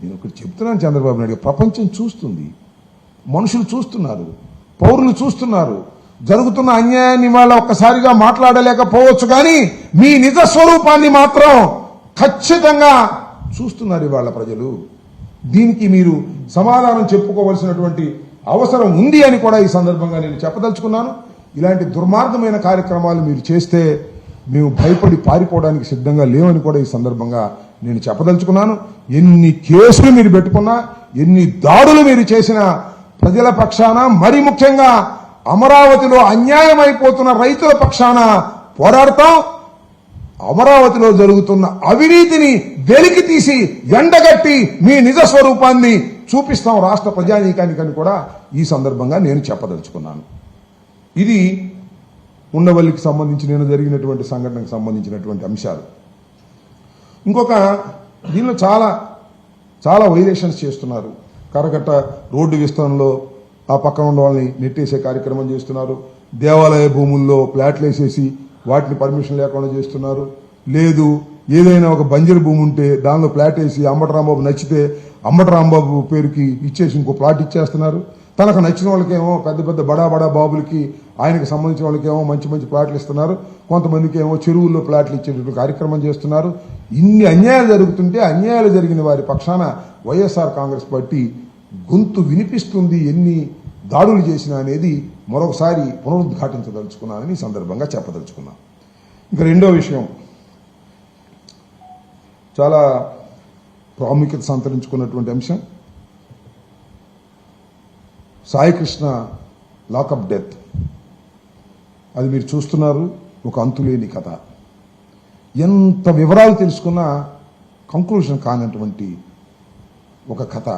నేను ఒకటి చెప్తున్నాను చంద్రబాబు నాయుడు, ప్రపంచం చూస్తుంది, మనుషులు చూస్తున్నారు, పౌరులు చూస్తున్నారు. జరుగుతున్న అన్యాయాన్ని వాళ్ళ ఒక్కసారిగా మాట్లాడలేకపోవచ్చు, కానీ మీ నిజ స్వరూపాన్ని మాత్రం ఖచ్చితంగా చూస్తున్నారు ఇవాళ ప్రజలు. దీనికి మీరు సమాధానం చెప్పుకోవలసినటువంటి అవసరం ఉంది అని కూడా ఈ సందర్భంగా నేను చెప్పదలుచుకున్నాను. ఇలాంటి దుర్మార్గమైన కార్యక్రమాలు మీరు చేస్తే మేము భయపడి పారిపోవడానికి సిద్ధంగా లేవని కూడా ఈ సందర్భంగా నేను చెప్పదలుచుకున్నాను. ఎన్ని కేసులు మీరు పెట్టుకున్నా, ఎన్ని దాడులు మీరు చేసినా ప్రజల పక్షాన, మరి ముఖ్యంగా అమరావతిలో అన్యాయం అయిపోతున్న రైతుల పక్షాన పోరాడతాం. అమరావతిలో జరుగుతున్న అవినీతిని వెలికి తీసి ఎండగట్టి మీ నిజ స్వరూపాన్ని చూపిస్తాం రాష్ట్ర ప్రజానీకానికని కూడా ఈ సందర్భంగా నేను చెప్పదలుచుకున్నాను. ఇది ఉండవల్లికి సంబంధించి నేను జరిగినటువంటి సంఘటనకు సంబంధించినటువంటి అంశాలు. ఇంకొక దీనిలో చాలా చాలా వైలేషన్స్ చేస్తున్నారు. కరకట్ట రోడ్డు విస్తరణలో ఆ పక్కన ఉన్న వాళ్ళని నెట్టేసే కార్యక్రమం చేస్తున్నారు. దేవాలయ భూముల్లో ప్లాట్లు వేసేసి వాటిని పర్మిషన్ లేకుండా చేస్తున్నారు. లేదు, ఏదైనా ఒక బంజరు భూమి ఉంటే దానిలో ప్లాట్ వేసి అంబటి రాంబాబు నచ్చితే అంబటి రాంబాబు పేరుకి ఇచ్చేసి ఇంకో ప్లాట్ ఇచ్చేస్తున్నారు. తనకు నచ్చిన వాళ్ళకేమో పెద్ద పెద్ద బడా బడా బాబులకి, ఆయనకు సంబంధించిన వాళ్ళకేమో మంచి మంచి ప్లాట్లు ఇస్తున్నారు. కొంతమందికి ఏమో చెరువుల్లో ప్లాట్లు ఇచ్చేటటువంటి కార్యక్రమం చేస్తున్నారు. ఇన్ని అన్యాయాలు జరుగుతుంటే అన్యాయాలు జరిగిన వారి పక్షాన వైఎస్ఆర్ కాంగ్రెస్ పార్టీ గొంతు వినిపిస్తుంది. ఎన్ని దాడులు చేసినా అనేది మరొకసారి పునరుద్ఘాటించదలుచుకున్నానని ఈ సందర్భంగా చెప్పదలుచుకున్నాను. ఇంకా రెండో విషయం, చాలా ప్రాముఖ్యత సంతరించుకున్నటువంటి అంశం, సాయికృష్ణ లాకప్ డెత్. అది మీరు చూస్తున్నారు, ఒక అంతులేని కథ. ఎంత వివరాలు తెలుసుకున్నా కంక్లూజన్ కానటువంటి ఒక కథ.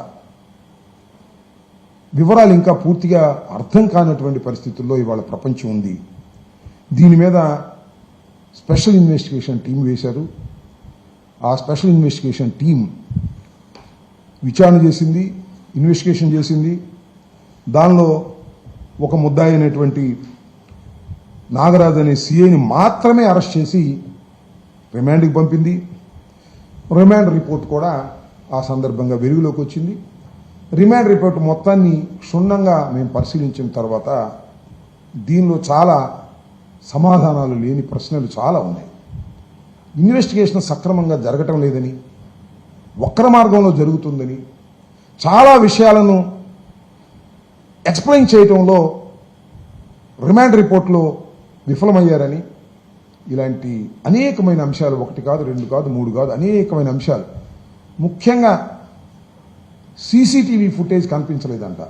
వివరాలు ఇంకా పూర్తిగా అర్థం కానటువంటి పరిస్థితుల్లో ఇవాళ ప్రపంచం ఉంది. దీని మీద స్పెషల్ ఇన్వెస్టిగేషన్ టీం వేశారు. ఆ స్పెషల్ ఇన్వెస్టిగేషన్ టీం విచారణ చేసింది, ఇన్వెస్టిగేషన్ చేసింది. దానిలో ఒక ముద్దాయి అయినటువంటి నాగరాజు అనే సీఐని మాత్రమే అరెస్ట్ చేసి రిమాండ్కి పంపింది. రిమాండ్ రిపోర్ట్ కూడా ఆ సందర్భంగా వెలుగులోకి వచ్చింది. రిమాండ్ రిపోర్ట్ మొత్తాన్ని క్షుణ్ణంగా మేము పరిశీలించిన తర్వాత దీనిలో చాలా సమాధానాలు లేని ప్రశ్నలు చాలా ఉన్నాయి. ఇన్వెస్టిగేషన్ సక్రమంగా జరగటం లేదని, వక్ర మార్గంలో జరుగుతుందని, చాలా విషయాలను ఎక్స్ప్లెయిన్ చేయటంలో రిమాండ్ రిపోర్ట్లో విఫలమయ్యారని, ఇలాంటి అనేకమైన అంశాలు, ఒకటి కాదు, రెండు కాదు, మూడు కాదు, అనేకమైన అంశాలు. ముఖ్యంగా సీసీటీవీ ఫుటేజ్ కనిపించలేదంట.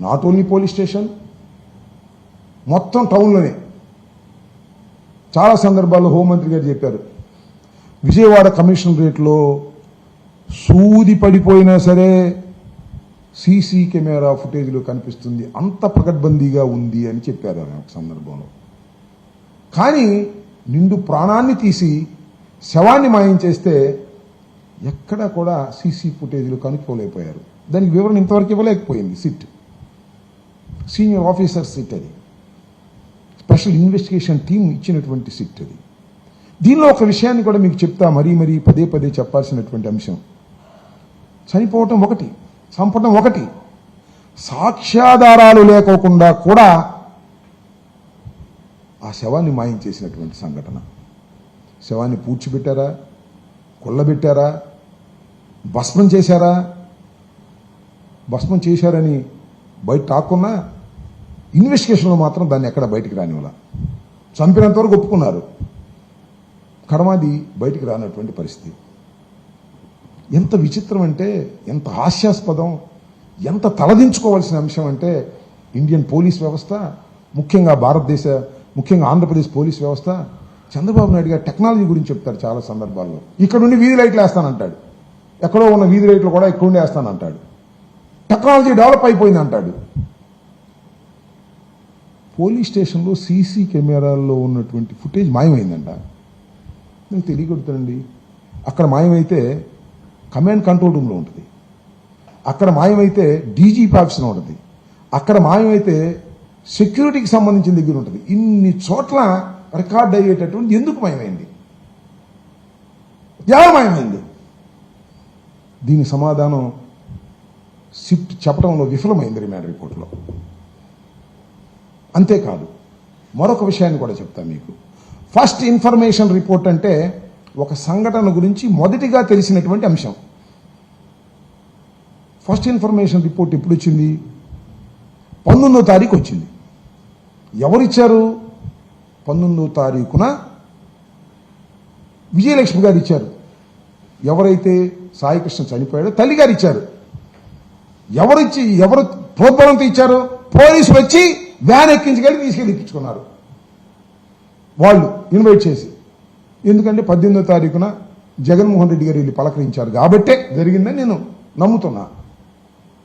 నాట్ ఓన్లీ పోలీస్ స్టేషన్, మొత్తం టౌన్లోనే. చాలా సందర్భాల్లో హోంమంత్రి గారు చెప్పారు, విజయవాడ కమిషనరేట్లో సూది పడిపోయినా సరే సీసీ కెమెరా ఫుటేజ్లో కనిపిస్తుంది, అంత పకడ్బందీగా ఉంది అని చెప్పారు ఆయన ఒక సందర్భంలో. కానీ నిండు ప్రాణాన్ని తీసి శవాన్ని మాయం చేస్తే ఎక్కడా కూడా సీసీ ఫుటేజ్లు కనుక్కోలేకపోయారు. దానికి వివరణ ఇంతవరకు ఇవ్వలేకపోయింది సిట్, సీనియర్ ఆఫీసర్ సిట్. అది స్పెషల్ ఇన్వెస్టిగేషన్ టీం ఇచ్చినటువంటి సిట్. అది దీనిలో ఒక విషయాన్ని కూడా మీకు చెప్తా, మరీ మరీ పదే పదే చెప్పాల్సినటువంటి అంశం. చనిపోవటం ఒకటి, చంపటం ఒకటి, సాక్ష్యాధారాలు లేకోకుండా కూడా ఆ శవాన్ని మాయం చేసినటువంటి సంఘటన. శవాన్ని పూడ్చిపెట్టారా, కొల్లబెట్టారా, భస్మం చేశారా? భస్మం చేశారని బయట టాక్కున్నా ఇన్వెస్టిగేషన్లో మాత్రం దాన్ని ఎక్కడ బయటికి రానివ్వాల. చంపినంత వరకు ఒప్పుకున్నారు, కడమాది బయటికి రానటువంటి పరిస్థితి. ఎంత విచిత్రం అంటే, ఎంత హాస్యాస్పదం, ఎంత తలదించుకోవాల్సిన అంశం అంటే ఇండియన్ పోలీస్ వ్యవస్థ, ముఖ్యంగా ముఖ్యంగా ఆంధ్రప్రదేశ్ పోలీస్ వ్యవస్థ. చంద్రబాబు నాయుడు గారు టెక్నాలజీ గురించి చెప్తారు చాలా సందర్భాల్లో. ఇక్కడ నుండి వీధి లైట్లు వేస్తానంటాడు, ఎక్కడో ఉన్న వీధి లైట్లు కూడా ఇక్కడ నుండి వేస్తానంటాడు. టెక్నాలజీ డెవలప్ అయిపోయింది అంటాడు. పోలీస్ స్టేషన్లో సీసీ కెమెరాల్లో ఉన్నటువంటి ఫుటేజ్ మాయమైందంట. మీకు తెలియకూడదండి. అక్కడ మాయమైతే కమాండ్ కంట్రోల్ రూమ్లో ఉంటుంది, అక్కడ మాయమైతే డీజీపీ ఆఫీస్లో ఉంటుంది, అక్కడ మాయమైతే సెక్యూరిటీకి సంబంధించిన దగ్గర ఉంటుంది. ఇన్ని చోట్ల రికార్డ్ అయ్యేటటువంటి ఎందుకు మాయమైంది? ఎలా మాయమైంది? దీని సమాధానం సిట్ చెప్పడంలో విఫలమైంది రిమాండ్ రిపోర్ట్లో. అంతేకాదు మరొక విషయాన్ని కూడా చెప్తాను మీకు. ఫస్ట్ ఇన్ఫర్మేషన్ రిపోర్ట్ అంటే ఒక సంఘటన గురించి మొదటిగా తెలిసినటువంటి అంశం. ఫస్ట్ ఇన్ఫర్మేషన్ రిపోర్ట్ ఎప్పుడు వచ్చింది? 19వ తారీఖు వచ్చింది. ఎవరిచ్చారు? 19వ తారీఖున విజయలక్ష్మి గారు ఇచ్చారు. ఎవరైతే సాయికృష్ణ చనిపోయాడో తల్లిగారు ఇచ్చారు. ఎవరు ప్రోద్బలంతో ఇచ్చారు? పోలీసులు వచ్చి వ్యాన్ ఎక్కించుకెళ్ళి తీసుకెళ్ళి ఎక్కించుకున్నారు వాళ్ళు ఇన్వైట్ చేసి. ఎందుకంటే 18వ తారీఖున జగన్మోహన్ రెడ్డి గారు వెళ్ళి పలకరించారు కాబట్టే జరిగిందని నేను నమ్ముతున్నా.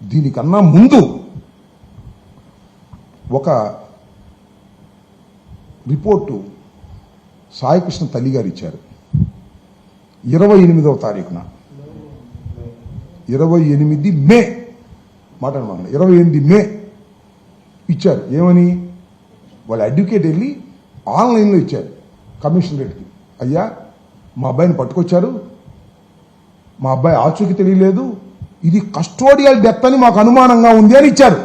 దీనికన్నా ముందు ఒక రిపోర్టు సాయికృష్ణ తల్లి గారు ఇచ్చారు 28వ తారీఖున. 28 మే మాట్లాడమాట 28 మే ఇచ్చారు. ఏమని? వాళ్ళ అడ్వకేట్ వెళ్ళి ఆన్లైన్లో ఇచ్చారు కమిషనరేట్కి. అయ్యా మా అబ్బాయిని పట్టుకొచ్చారు, మా అబ్బాయి ఆచూకీ తెలియలేదు, ఇది కస్టోడియల్ డెత్ అని మాకు అనుమానంగా ఉంది అని ఇచ్చారు.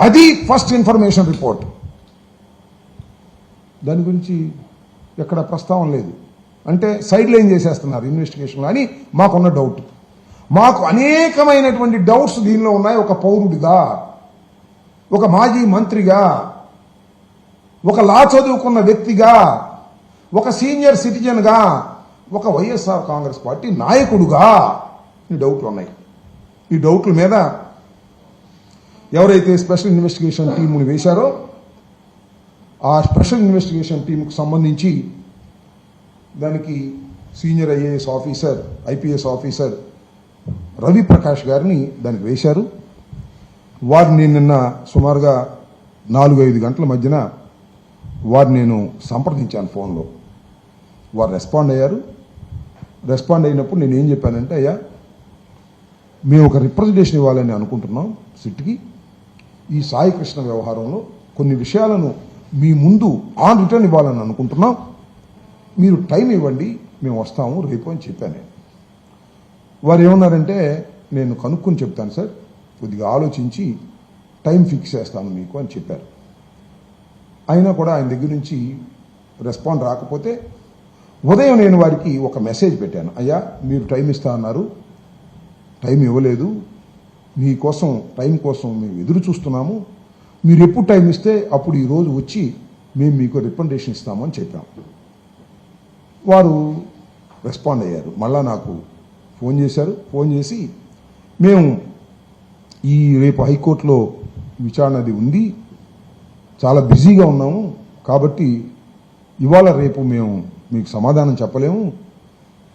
అది ఫస్ట్ ఇన్ఫర్మేషన్ రిపోర్ట్. దాని గురించి ఎక్కడ ప్రస్తావన లేదు. అంటే సైడ్ లైన్ చేసేస్తున్నారు ఇన్వెస్టిగేషన్లో అని మాకున్న డౌట్. మాకు అనేకమైనటువంటి డౌట్స్ దీనిలో ఉన్నాయి. ఒక పౌరుడిగా, ఒక మాజీ మంత్రిగా, ఒక లా చదువుకున్న వ్యక్తిగా, ఒక సీనియర్ సిటిజన్గా, ఒక వైఎస్ఆర్ కాంగ్రెస్ పార్టీ నాయకుడుగా ఈ డౌట్లు ఉన్నాయి. ఈ డౌట్ల మీద ఎవరైతే స్పెషల్ ఇన్వెస్టిగేషన్ టీముని వేశారో ఆ స్పెషల్ ఇన్వెస్టిగేషన్ టీంకు సంబంధించి దానికి senior IAS officer, IPS officer Ravi Prakash గారిని దానికి వేశారు. వారిని నిన్న సుమారుగా 4-5 గంటల మధ్యన వారిని నేను సంప్రదించాను ఫోన్లో. వారు రెస్పాండ్ అయ్యారు. రెస్పాండ్ అయినప్పుడు నేను ఏం చెప్పానంటే, అయ్యా మేము ఒక రిప్రజెంటేషన్ ఇవ్వాలని అనుకుంటున్నాం సిట్కి. ఈ సాయికృష్ణ వ్యవహారంలో కొన్ని విషయాలను మీ ముందు ఆన్ రిటర్న్ ఇవ్వాలని అనుకుంటున్నాం. మీరు టైం ఇవ్వండి, మేము వస్తాము రేపు అని చెప్పాను. వారు ఏమన్నారంటే, నేను కనుక్కొని చెప్తాను సార్, కొద్దిగా ఆలోచించి టైం ఫిక్స్ చేస్తాను మీకు అని చెప్పారు. అయినా కూడా ఆయన దగ్గర నుంచి రెస్పాండ్ రాకపోతే ఉదయం నేను వారికి ఒక మెసేజ్ పెట్టాను. అయ్యా మీరు టైం ఇస్తా అన్నారు, టైం ఇవ్వలేదు, మీకోసం టైం కోసం మేము ఎదురు చూస్తున్నాము, మీరు ఎప్పుడు టైం ఇస్తే అప్పుడు ఈరోజు వచ్చి మేము మీకు రికమెండేషన్ ఇస్తామని చెప్పాం. వారు రెస్పాండ్ అయ్యారు. మళ్ళా నాకు ఫోన్ చేశారు. ఫోన్ చేసి మేము ఈ రేపు హైకోర్టులో విచారణ అది ఉంది, చాలా బిజీగా ఉన్నాము, కాబట్టి ఇవాళ రేపు మేము మీకు సమాధానం చెప్పలేము,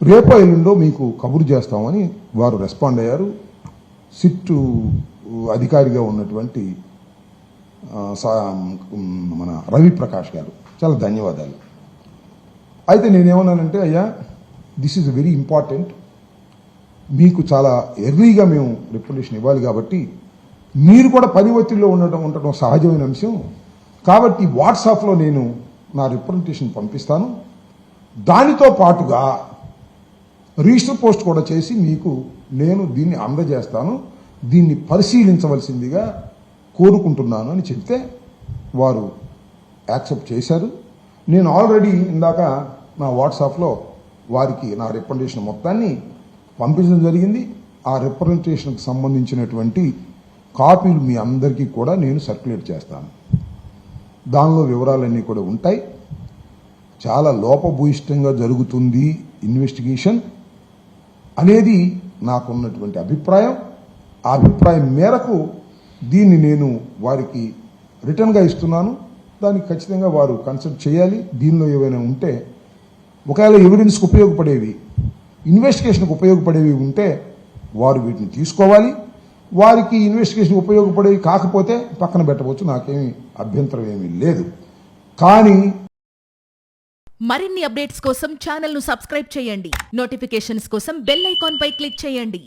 రేపో ఎల్లుండో మీకు కబురు చేస్తామని వారు రెస్పాండ్ అయ్యారు. సిట్ అధికారిగా ఉన్నటువంటి మన రవి ప్రకాష్ గారు చాలా ధన్యవాదాలు. అయితే నేనేమన్నానంటే, అయ్యా దిస్ ఈజ్ వెరీ ఇంపార్టెంట్, మీకు చాలా ఎర్లీగా మేము రిప్రజెంటేషన్ ఇవ్వాలి కాబట్టి మీరు కూడా పని ఒత్తిడిలో ఉండటం సహజమైన అంశం కాబట్టి వాట్సాప్లో నేను నా రిప్రజెంటేషన్ పంపిస్తాను, దానితో పాటుగా రిజిస్టర్ పోస్ట్ కూడా చేసి మీకు నేను దీన్ని అందజేస్తాను, దీన్ని పరిశీలించవలసిందిగా కోరుకుంటున్నాను అని చెప్తే వారు యాక్సెప్ట్ చేశారు. నేను ఆల్రెడీ ఇందాక నా వాట్సాప్లో వారికి నా రిప్రజెంటేషన్ మొత్తాన్ని పంపించడం జరిగింది. ఆ రిప్రజెంటేషన్కి సంబంధించినటువంటి కాపీలు మీ అందరికీ కూడా నేను సర్క్యులేట్ చేస్తాను. దానిలో వివరాలన్నీ కూడా ఉంటాయి. చాలా లోపభూయిష్టంగా జరుగుతుంది ఇన్వెస్టిగేషన్ అనేది నాకున్నటువంటి అభిప్రాయం. ఆ అభిప్రాయం మేరకు దీన్ని నేను వారికి రిటర్న్గా ఇస్తున్నాను. దానికి ఖచ్చితంగా వారు కన్సల్ట్ చేయాలి. దీనిలో ఏవైనా ఉంటే ఒకవేళ ఎవిడెన్స్కి ఉపయోగపడేవి, ఇన్వెస్టిగేషన్కి ఉపయోగపడేవి ఉంటే వారు వీటిని తీసుకోవాలి. వారికి ఇన్వెస్టిగేషన్ ఉపయోగపడేవి కాకపోతే పక్కన పెట్టవచ్చు, నాకేమీ అభ్యంతరం ఏమీ లేదు. కానీ మరిన్ని అప్డేట్స్ కోసం ఛానల్ ను సబ్స్క్రైబ్ చేయండి. నోటిఫికేషన్స్ కోసం బెల్ ఐకాన్ పై క్లిక్ చేయండి.